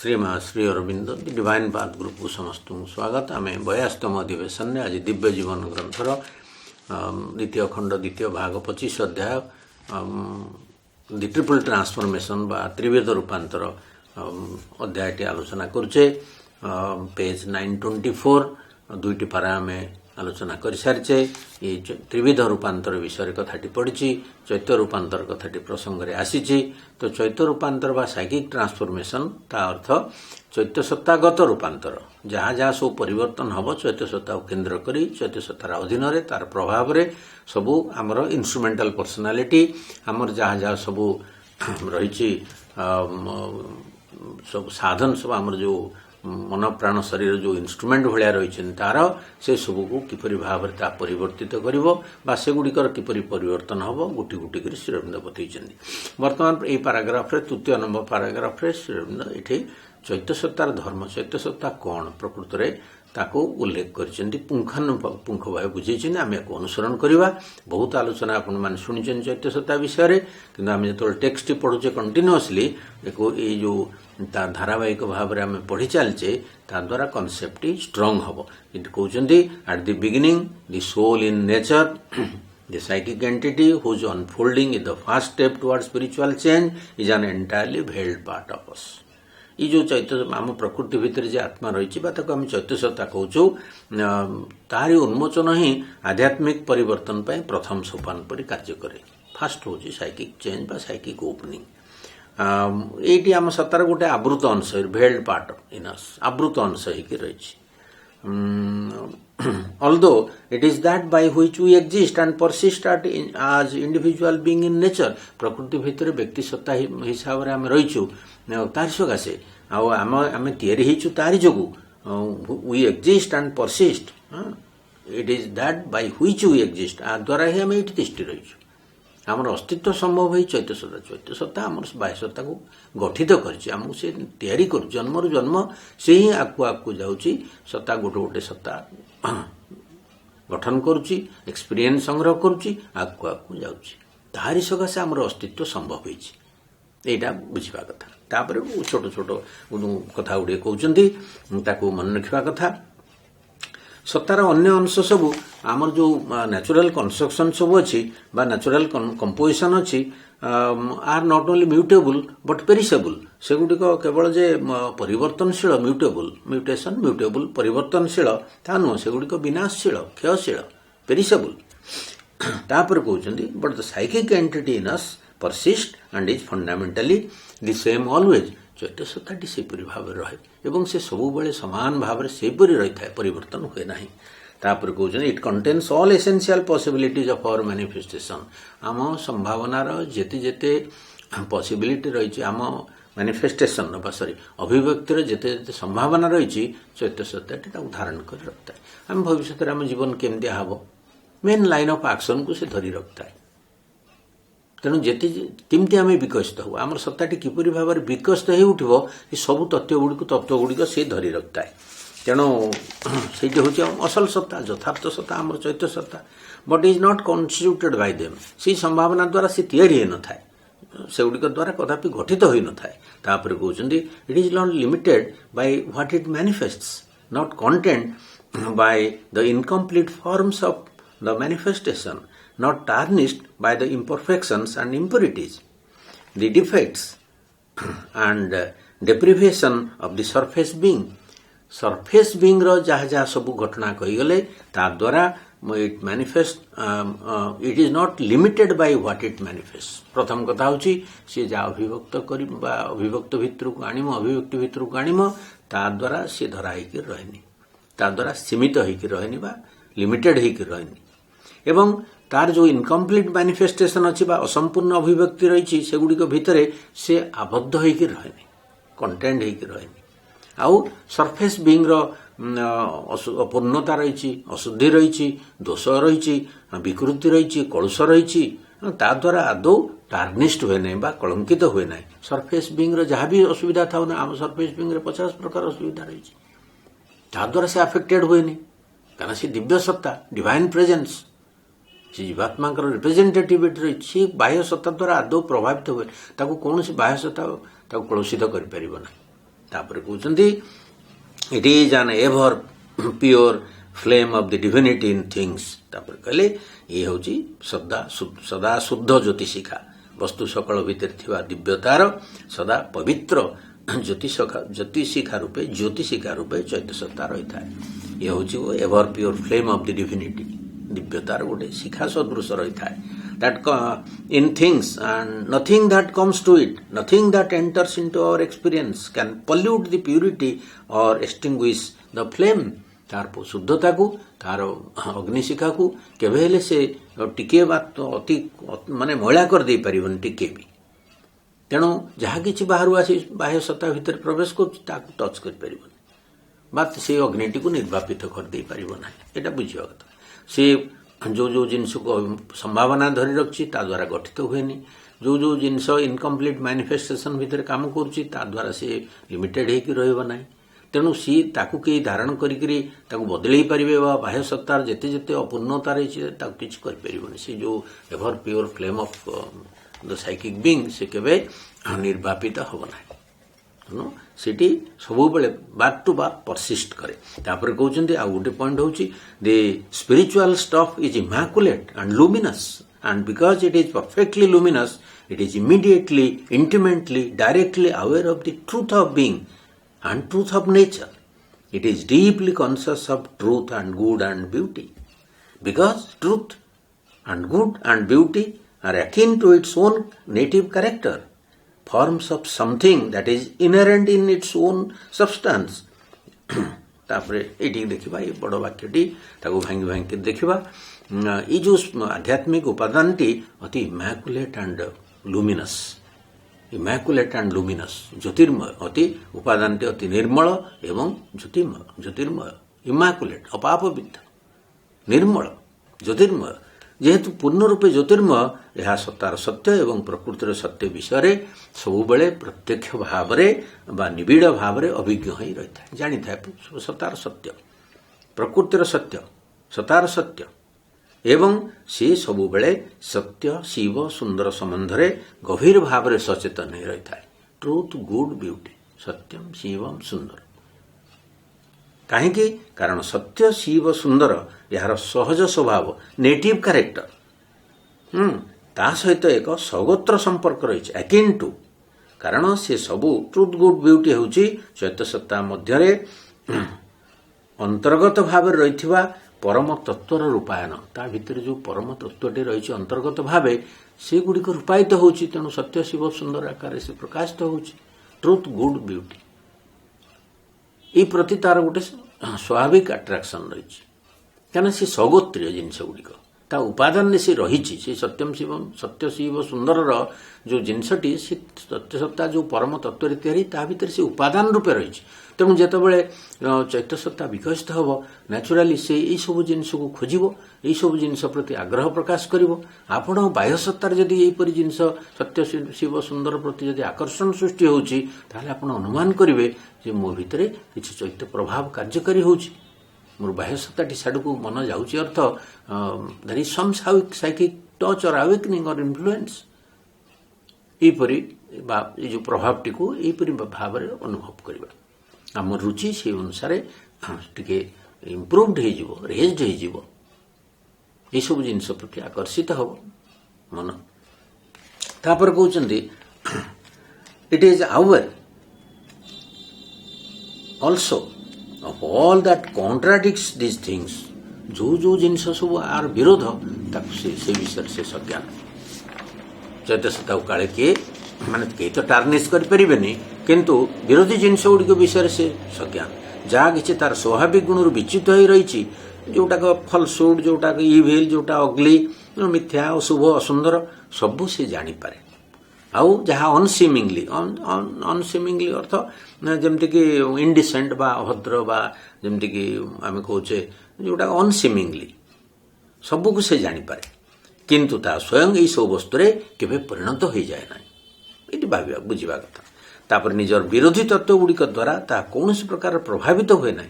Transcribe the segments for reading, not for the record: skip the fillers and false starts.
Shri Aurobindo divine path group को समस्त स्वागत। आम 82तम अधिवेशन में आज दिव्य जीवन ग्रंथर द्वितीय खंड द्वितीय भाग 25 अध्याय दि ट्रिपल ट्रांसफॉर्मेशन बा त्रिवेद रूपांतर अध्यायटी आलोचना करुचे। पेज 924 दुईटी पारा आम आलोचना कर सारीचे। ये त्रिविध रूपांतर विषय कथाटी पढ़ी, चैत्य रूपांतर कथाटी प्रसंग में आसी। तो चैत्य रूपांतर बा साइकिक ट्रांसफॉर्मेशन ता अर्थ चैत्य सत्तागत रूपांतर, जहाँ जहाँ सब परिवर्तन हम चैत्य सत्ता केन्द्र करी चैत्य सत्तार अधीन रे तार प्रभाव रे सबू आमर इन्स्ट्रुमेंटाल पर्सनालिटी आमर जहाँ जहाँ सबू रही सब साधन सब आमर जो मन प्राण शरीर जो इन्स्ट्रुमेंट भाया रही तार से सबू को किपरि भाव ता परिवर्तित कर सेगुड़िकर किपरि परिवर्तन हम गोटी गोटी कर श्री अरविंद बतई। बर्तमान यही पाराग्राफ रे तृतीय नंबर पाराग्राफ रे श्री अरविंद ये चैत्य सत्तार धर्म चैत्य सत्ता कौन प्रकृत में ताको उल्लेख कर पुंख भाव बुझे आम या अनुसरण करवा। बहुत आलोचना आपण मैंने शुणी चैत्य सत्ता विषय कि आम जो टेक्स्ट पढ़ुचे कंटिन्यूअसली ये जो धारावाहिक भाव में आम पढ़ी चलचे द्वारा कनसेप्ट स्ट्रंग हम। ये कहते at the beginning the soul in nature the psychic entity whose unfolding is the first step towards spiritual change is an entirely veiled part of us। ये जो चैत्य आम प्रकृति भितर जो आत्मा रही आम चैत्य सत्ता कहूँ तारी उन्मोचन ही आध्यात्मिक परिवर्तन पर प्रथम सोपान पर कार्य करे। फास्ट हूँ साइकिक चेंज बा साइकिक ओपनिंग। ये आम सत्तार गोटे आवृत अंश भेल्ड पार्ट इन अस आवृत अंश हो रही। Although it is that by which we exist and persist as individual being in nature, प्रकृति भितर व्यक्ति सत्ता हिसाब से आम रहीचु तार सकाशे आम तैयारी होइचु तारी जोगु we exist and persist। it is that by which we exist आ द्वारा ही आम ये तिष्ठि रहीचु। आमर अस्तित्व संभव है चैत्य सत्ता आम बाह्य सत्ता को गठित करमको से तैयारी कर जन्म रु जन्म से ही आगु आगु जाऊँगी सत्ता गोटे गोटे सत्ता गठन करुच्ची एक्सपीरियंस संग्रह करुच्ची आगु आगु जाऊँगी तारी सकाशे आमर अस्तित्व संभव होटा बुझा कथा। तापर छोट छोट कथा गुड़े कहते मन रखा कथा। सत्तार अन्य अंश सबू आमर जो नेचुरल कंस्ट्रक्शन सब अच्छी बा नेचुरल कंपोजिशन अच्छी are not only mutable but perishable. सेगुड़िक केवल जे परिवर्तनशील म्यूटेशन म्यूटेबल परिवर्तनशील ता नुह सेगुड़िक विनाशशील क्षयशील पेरिसेबल। तापर कहते but the psychic entity in us persist and is fundamentally the same always. चैत्य सत्ताटी सेपरी भाव रहे एवं से सबु बेले समान भाव सेपरी रही था परिवर्तन हुए ना। तापर कहते it contains all essential possibilities of our manifestation. आम संभावनार जेते जेते पॉसिबिलिटी रही आम मैनिफेस्टेशन सॉरी अभिव्यक्तिर जेते जेते संभावना रही चैत्य सत्ताटी धारण कर रखता है। आम भविष्य में आम जीवन केमती हम मेन लाइन ऑफ एक्शन को से धरी रखता है। तेणु जेते केमती आम विकसित हो आम सत्ताटी किपरि भाव में विकसित हो उठो ये सबू तत्व गुड़िक से धरी रखता है। तेणु से हूँ असल सत्ता यथार्थ सत्ता आम चैत्य सत्ता but is not constituted by them. से संभावना द्वारा सी तैयारी हो नए सेगुड़िक द्वारा कदापि गठित हो नए। तापर कहते it is not limited by what it manifests not content by the incomplete forms of the manifestation not tarnished by the imperfections and impurities, the defects and deprivation of the surface being। surface being रो जहाँ जहाँ सबू घटना कही गले ता द्वारा it manifest it is not limited by what it manifests। प्रथम कथा होची से जा अभिव्यक्त करी बा अभिव्यक्त भितर को आनिम अभिव्यक्ति भितर को आनिम ता द्वारा से धरा होकर रहनी ता द्वारा सीमित होकर रहनी बा लिमिटेड होकर रहनी एवं तार जो इनकम्प्लीट मैनिफेस्टेशन अच्छी असंपूर्ण अभिव्यक्ति रही सेगुड़िक भितर से आबद्ध होकर रहनी कंटेंट होकर रहनी। आउ सरफेस बीइंग अपूर्णता रही अशुद्धि रही दोष रही विकृति रही कलुष रही ता द्वारा आदौ टार्निस्ट हुए ना बा कलंकित हुए ना। सरफेस बीइंग जहाँ भी असुविधा था आम सरफेस बीइंग 50 प्रकार असुविधा रही द्वारा से अफेक्टेड हुए नहीं कारण से दिव्य सत्ता डिवाइन प्रेजेंस जीवात्मा रिप्रेजेंटेटिविटी रही बाह्य सत्ता द्वारा आदौ प्रभावित हुए कौन बाह्य सत्ता कलुषित कर। तापर कहते it is an ever pure flame of the divinity in things तापर कहले ये हूँ सदा शुद्ध ज्योतिषिखा वस्तु सकल भितर थिबा दिव्यतार सदा पवित्र ज्योतिषिखा रूपे चैत्य सत्ता रही था। ये हूँ ever pure flame of the divinity दिव्यतार गोटे शिखा सदृश रही था। That in things and nothing that comes to it, nothing that enters into our experience can pollute the purity or extinguish the flame. तार शुद्धता को तार अग्निशिखा को केवे से टिके अति माने मैला कर दे पारिबन टिके भी। तेणु जहाँ किसी बाहर आसी बाह्य सत्ता भितर प्रवेश कर टच कर पारिबन बात से अग्निटी को निर्वापित कर दे पारिबो ना। एटा बुझिबा कथा से जो जिनस को संभावना धरी रखी द्वारा गठित हुएनि जो जिनस इनकम्प्लीट मैनिफेस्टेशन भितर काम करुच्ची द्वारा से लिमिटेड होकर रहिबो ना। तेणु सी ताकू कई धारण करी बदल पारे बाह्य सत्तार जेते जेते अपूर्णता रही किसी कर सी जो ever pure flame of the psychic being से केवे निर्वापित हम ना। तेणु सेठी सब बेले बैक टू बैक परसिस्ट करे। तापर कहते आ गोटे पॉइंट हूँ the spiritual stuff is immaculate and luminous and because it is perfectly luminous it is immediately intimately directly aware of the truth of being and truth of nature. It is deeply conscious of truth and good and beauty. Because truth and good and beauty are akin to its own native character, forms of something that is inherent in its own substance. तापरे eighty देखिबा ये बड़ वाक्यटी ताको भांगी भांगी देखिबा ये जो आध्यात्मिक उपादानटी अति immaculate and luminous immaculate and luminous ज्योतिर्मय अति उपादान अति निर्मल एवं ज्योतिर्मय इमैकुलेट अपापविद्ध निर्मल ज्योतिर्मय जेहेतु पूर्ण रूपे ज्योतिर्मय यह सत्तार सत्य एवं प्रकृतिर सत्य विषय सबुबले प्रत्यक्ष भाव बा निबिड़ भाव अभिज्ञ हो रही है जानी था सत्तार सत्य प्रकृतिर सत्य सत्तार सत्य एवं से सबुबले सत्य शिव सुंदर संबंध रे गभीर भाव रे सचेतन हो रही था। ट्रूथ गुड ब्यूटी सत्यम शिवम सुंदर कहीं कारण सत्य शिव सुंदर यार सहज स्वभाव नेटिव कैरेक्टर ता सहित एक सगोत्र संपर्क रही अकिन टू कारण से सबू ट्रूथ गुड ब्यूटी हूँ चैत्य सत्ता मध्य अंतर्गत भाव रही परम तत्वर रूपायन ता भीतर जो परम तत्वटी रही अंतर्गत भाव से गुड़िक रूपायित हो तेणु सत्य शिव सुंदर आकार से प्रकाशित हो ट्रूथ गुड ब्यूटी ये प्रति तार गोटे स्वाभाविक अट्राक्शन रही क्या से सगोत्रीय जिनस गुड़िक ता उपादान से रही सत्यम शिवम सत्य शिव सुंदर जो जिनसटी से सत्य सत्ता जो परम तत्व तैयारी ता भीतर से उपादान रूपे रही तेणु जितेबाला चैत्य सत्ता विकसित हम न्याचुराली से यही सब जिनस को खोज यही सब जिनस प्रति आग्रह प्रकाश कर आपण बाह्य सत्तार जदि यहीपरि जिनस सत्य शिव सुंदर प्रति जदि आकर्षण सृष्टि होची ताहले आपण अनुमान करेंगे जे मो भितर किसी चैत्य प्रभाव कार्यकारी होची मोर बाह्य सत्ताटी साइड को मन जाऊँगी अर्थ there is some psychic touch or awakening or influence यहीपरि जो प्रभावटी को यहीपरि भाव में अनुभव करवा आम रुचि से अनुसार टिके इम्प्रूव्ड हो रेज्ड हो यह सब जिनस प्रति आकर्षित हम मन तापर कहते it is our also of all that contradicts this things जो जिनस सब आर विरोध से विषय से सज्ञान चैत्य सत्ता काले किए माने कई तो टार्निश करें किंतु विरोधी जिनस गुड़िक विषय से सज्ञान जहाँ कि तार स्वाभाविक गुण विच्युत हो रही जोटाक फलसुड जोटाक इविल जोटा अग्ली मिथ्या अशुभ असुंदर सबू से जानीपे आउ जहाँ अनसीमिंगली अनसीमिंगली अर्थ जमती कि इनडिसेंट बा अभद्र बा जमती कि आम कहे जोटा अनसीमिंगली सबू को से जानीपे किंतु ता स्वयं यही सब वस्तु केवे परिणत हो जाए ना ये भाव बुझा कथा तापर निजर विरोधी तत्व गुड़िक द्वारा ता कौन प्रकार प्रभावित हुए ना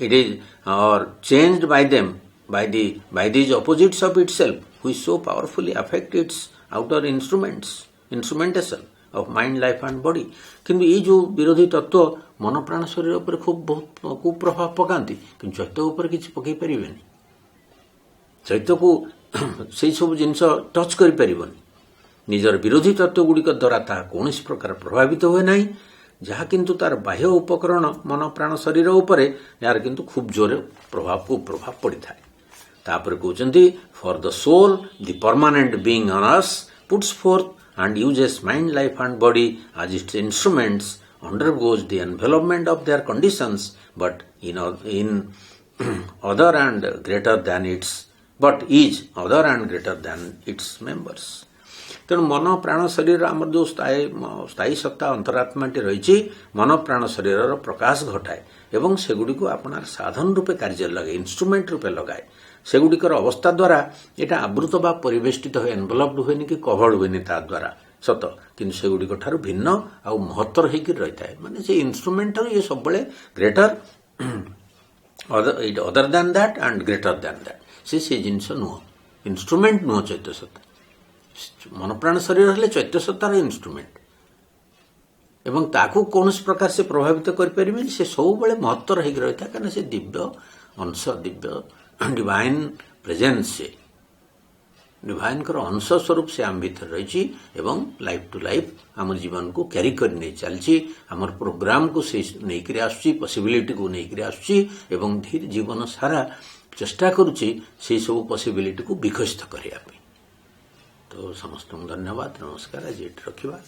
इट इज और changed by them by these opposites of itself which so powerfully affect its outer instrumentation of mind life and body किंतु ये जो विरोधी तत्व मन प्राण शरीर पर खूब बहुत कुप्रभाव पकाती कि चैत्य उपर किसी पकई पारे चैत्य को से सब जिन टच कर निजर विरोधी तत्व गुड़िक द्वारा ता कौन प्रकार प्रभावित हुए ना जहाँ किंतु तार बाह्य उपकरण मन प्राण शरीर उपर यार किंतु खूब जोर प्रभाव कुप्रभाव पड़ी था तापर कहते for the soul the permanent being on us puts forth and uses mind life and body as its instruments undergoes the envelopment of their conditions but in other and greater than its but is other and greater than its members तेणु मन प्राण शरीर आम जो स्थायी सत्ता अंतरात्माटी रही मन प्राण शरीर प्रकाश घटाए एवं सेगुड़ी को आपनार साधन रूपे कार्य लगे इन्स्ट्रुमेंट रूपे लगाए सेगुड़िकर अवस्था द्वारा यहाँ आवृत बा परिवेष्टित हुए एनवेलप्ड हुए कि कभर्ड हुए द्वारा सत किंतु सेगुड़िक ठारू भिन्न आउ महत्तर होकर रही है माने से इन्स्ट्रुमेंट ये सब greater other than that and greater than that से जिनस नुह इन्स्ट्रुमेंट नुह चैत्य सत्ता मन प्राण शरीर हेले चैत्य सत्तार इन्स्ट्रुमेंट एवं ताकू कौन प्रकार से प्रभावित करें से सब महत्तर होकर रही है कहीं से दिव्य अंश दिव्य डिवाइन प्रेजेंस से डिवाइन अंश स्वरूप से आम भीतर रही एवं लाइफ टू लाइफ आम जीवन को क्यारी कर नहीं चलती आम प्रोग्राम को से नहीं आसुची पॉसिबिलिटी को नहीं आसुची एवं धीरे जीवन सारा चेष्टा करुच्ची से सब पॉसिबिलिटी को विकसित करने तो समस्त धन्यवाद नमस्कार आज ये रखा।